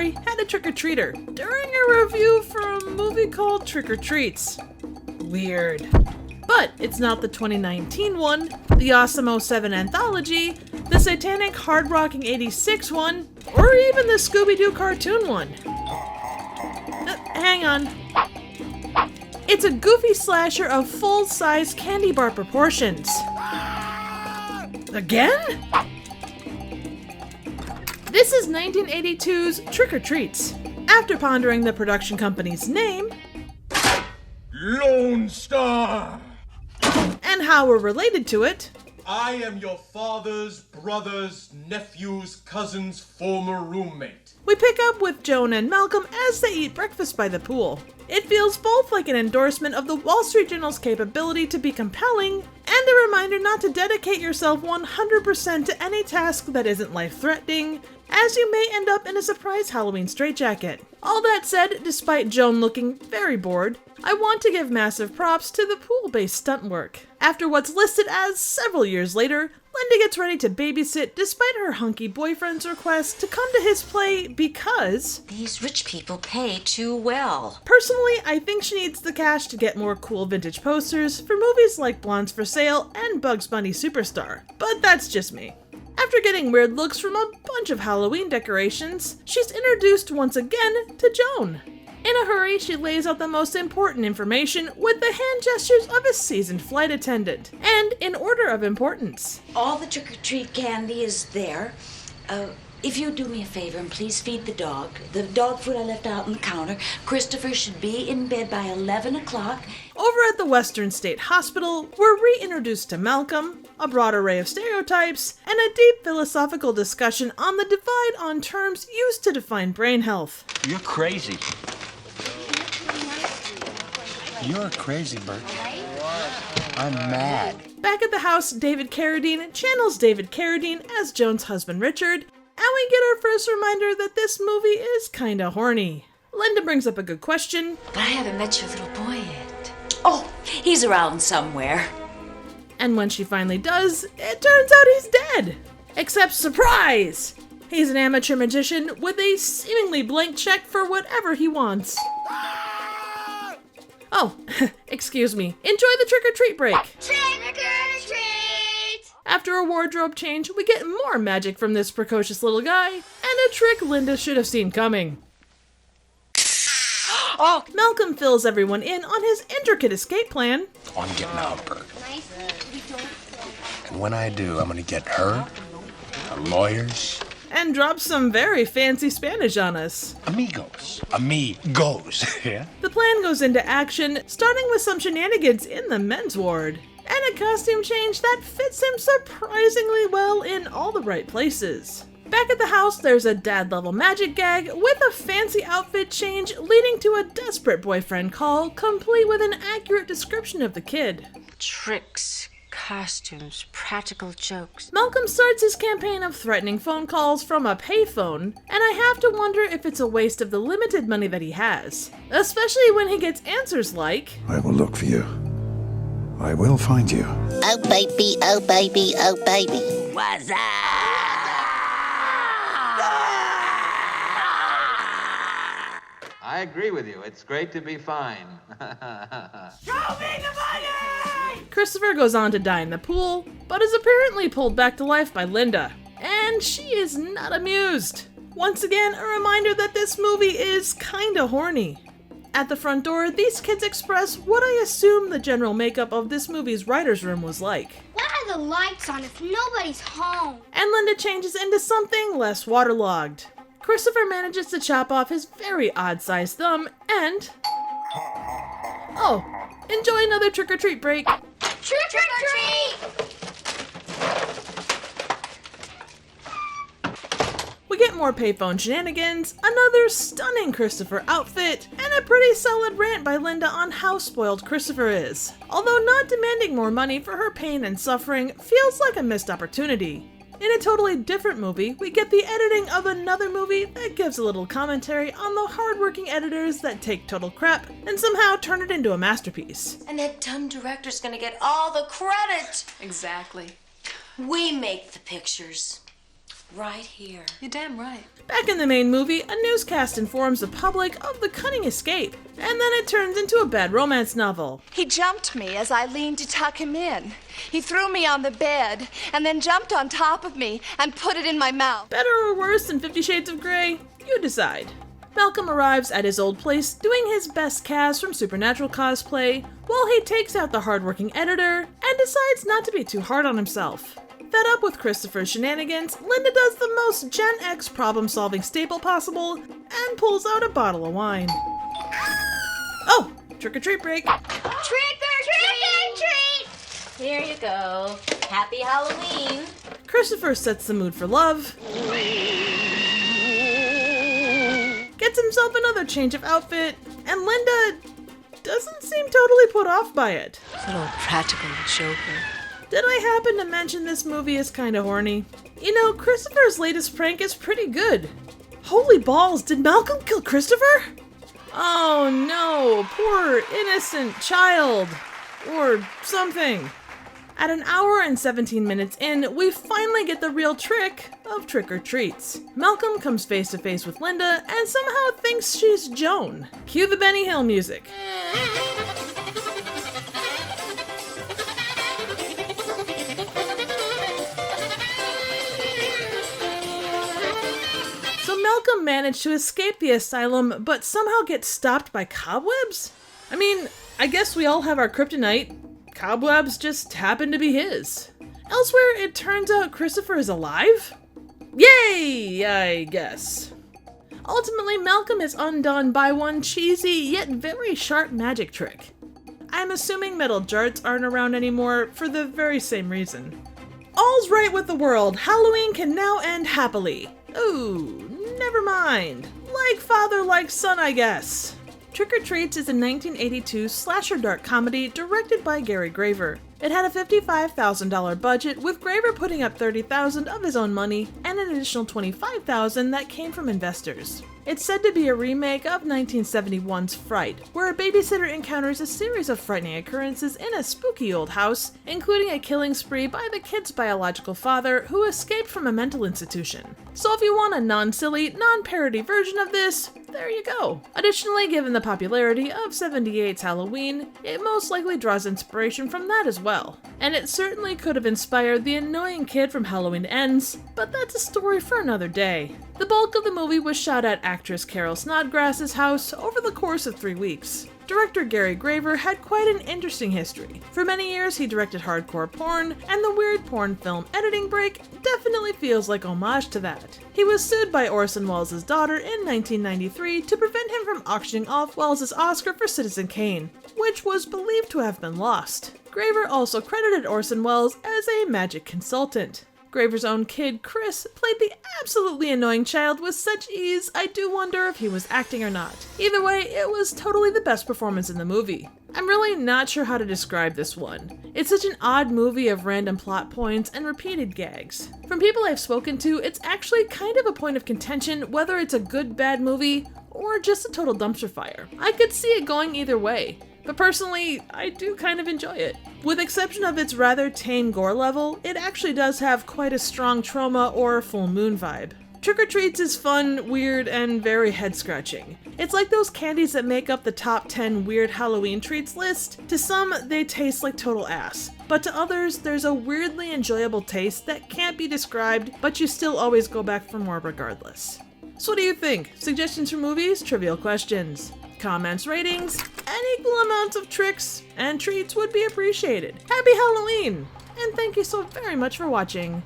Laurie had a trick-or-treater during a review for a movie called Trick or Treats. Weird. But it's not the 2019 one, the Awesome 07 anthology, the satanic hard-rocking 86 one, or even the Scooby-Doo cartoon one. Hang on. It's a goofy slasher of full-size candy bar proportions. Again? This is 1982's Trick or Treats. After pondering the production company's name, Lone Star, and how we're related to it, I am your father's brother's nephew's cousin's former roommate. we pick up with Joan and Malcolm as they eat breakfast by the pool. It feels both like an endorsement of the Wall Street Journal's capability to be compelling, and a reminder not to dedicate yourself 100% to any task that isn't life-threatening, as you may end up in a surprise Halloween straitjacket. All that said, despite Joan looking very bored, I want to give massive props to the pool-based stunt work. After what's listed as several years later, Linda gets ready to babysit despite her hunky boyfriend's request to come to his play because these rich people pay too well. Personally, I think she needs the cash to get more cool vintage posters for movies like Blondes for Sale and Bugs Bunny Superstar, but that's just me. After getting weird looks from a bunch of Halloween decorations, she's introduced once again to Joan. In a hurry, she lays out the most important information with the hand gestures of a seasoned flight attendant, and in order of importance. All the trick-or-treat candy is there. If you do me a favor and please feed the dog. The dog food I left out on the counter. Christopher should be in bed by 11 o'clock. Over at the Western State Hospital, we're reintroduced to Malcolm, a broad array of stereotypes, and a deep philosophical discussion on the divide on terms used to define brain health. You're crazy. You're crazy, Bert. I'm mad. Back at the house, David Carradine channels David Carradine as Joan's husband Richard, and we get our first reminder that this movie is kinda horny. Linda brings up a good question. But I haven't met your little boy yet. Oh, he's around somewhere. And when she finally does, it turns out he's dead. Except surprise! He's an amateur magician with a seemingly blank check for whatever he wants. Oh, excuse me. Enjoy the trick-or-treat break. Trick-or-treat! After a wardrobe change, we get more magic from this precocious little guy, and a trick Linda should have seen coming. Oh! Malcolm fills everyone in on his intricate escape plan. I'm getting out, Bert. And when I do, I'm gonna get her, the lawyers, And drops some very fancy Spanish on us. amigos, yeah? The plan goes into action, starting with some shenanigans in the men's ward, and a costume change that fits him surprisingly well in all the right places. Back at the house, there's a dad-level magic gag with a fancy outfit change leading to a desperate boyfriend call, complete with an accurate description of the kid. Tricks, costumes, practical jokes. Malcolm starts his campaign of threatening phone calls from a payphone, and I have to wonder if it's a waste of the limited money that he has. Especially when he gets answers like, I will look for you. I will find you. Oh baby, oh baby, oh baby. What's up? I agree with you. It's great to be fine. Christopher goes on to die in the pool, but is apparently pulled back to life by Linda. And she is not amused. Once again, a reminder that this movie is kinda horny. At the front door, these kids express what I assume the general makeup of this movie's writer's room was like. Why are the lights on if nobody's home? And Linda changes into something less waterlogged. Christopher manages to chop off his very odd-sized thumb and... Oh, enjoy another trick-or-treat break. Trick-or-treat! We get more payphone shenanigans, another stunning Christopher outfit, and a pretty solid rant by Linda on how spoiled Christopher is. Although not demanding more money for her pain and suffering feels like a missed opportunity. In a totally different movie, we get the editing of another movie that gives a little commentary on the hardworking editors that take total crap and somehow turn it into a masterpiece. And that dumb director's gonna get all the credit. Exactly. We make the pictures. Right here. You're damn right. Back in the main movie, a newscast informs the public of the cunning escape, and then it turns into a bad romance novel. He jumped me as I leaned to tuck him in. He threw me on the bed and then jumped on top of me and put it in my mouth. Better or worse than 50 Shades of Grey? You decide. Malcolm arrives at his old place doing his best Kaz from Supernatural cosplay, while he takes out the hardworking editor and decides not to be too hard on himself. Fed up with Christopher's shenanigans, Linda does the most Gen X problem-solving staple possible and pulls out a bottle of wine. Oh, trick-or-treat break. Trick or treat! Here you go. Happy Halloween. Christopher sets the mood for love, gets himself another change of outfit, and Linda doesn't seem totally put off by it. Little practical joker. Did I happen to mention this movie is kinda horny? You know, Christopher's latest prank is pretty good. Holy balls, did Malcolm kill Christopher? Oh no, poor innocent child. Or something. At an hour and 17 minutes in, we finally get the real trick of trick-or-treats. Malcolm comes face to face with Linda and somehow thinks she's Joan. Cue the Benny Hill music. So Malcolm managed to escape the asylum, but somehow gets stopped by cobwebs? I mean, I guess we all have our kryptonite. Cobwebs just happen to be his. Elsewhere, it turns out Christopher is alive? Yay, I guess. Ultimately, Malcolm is undone by one cheesy yet very sharp magic trick. I'm assuming metal jarts aren't around anymore for the very same reason. All's right with the world. Halloween can now end happily. Ooh, never mind. Like father, like son, I guess. Trick or Treats is a 1982 slasher dark comedy directed by Gary Graver. It had a $55,000 budget, with Graver putting up $30,000 of his own money and an additional $25,000 that came from investors. It's said to be a remake of 1971's Fright, where a babysitter encounters a series of frightening occurrences in a spooky old house, including a killing spree by the kid's biological father, who escaped from a mental institution. So if you want a non-silly, non-parody version of this, there you go. Additionally, given the popularity of 78's Halloween, it most likely draws inspiration from that as well. And it certainly could have inspired the annoying kid from Halloween Ends, but that's a story for another day. The bulk of the movie was shot at actress Carol Snodgrass's house over the course of 3 weeks. Director Gary Graver had quite an interesting history. For many years, he directed hardcore porn, and the weird porn film Editing Break definitely feels like homage to that. He was sued by Orson Welles' daughter in 1993 to prevent him from auctioning off Welles' Oscar for Citizen Kane, which was believed to have been lost. Graver also credited Orson Welles as a magic consultant. Graver's own kid, Chris, played the absolutely annoying child with such ease, I do wonder if he was acting or not. Either way, it was totally the best performance in the movie. I'm really not sure how to describe this one. It's such an odd movie of random plot points and repeated gags. From people I've spoken to, it's actually kind of a point of contention whether it's a good bad movie or just a total dumpster fire. I could see it going either way. But personally, I do kind of enjoy it. With exception of its rather tame gore level, it actually does have quite a strong trauma or full moon vibe. Trick or Treats is fun, weird, and very head-scratching. It's like those candies that make up the top 10 weird Halloween treats list. To some, they taste like total ass. But to others, there's a weirdly enjoyable taste that can't be described, but you still always go back for more regardless. So what do you think? Suggestions for movies? Trivial questions? Comments, ratings, and equal amounts of tricks and treats would be appreciated. Happy Halloween! And thank you so very much for watching.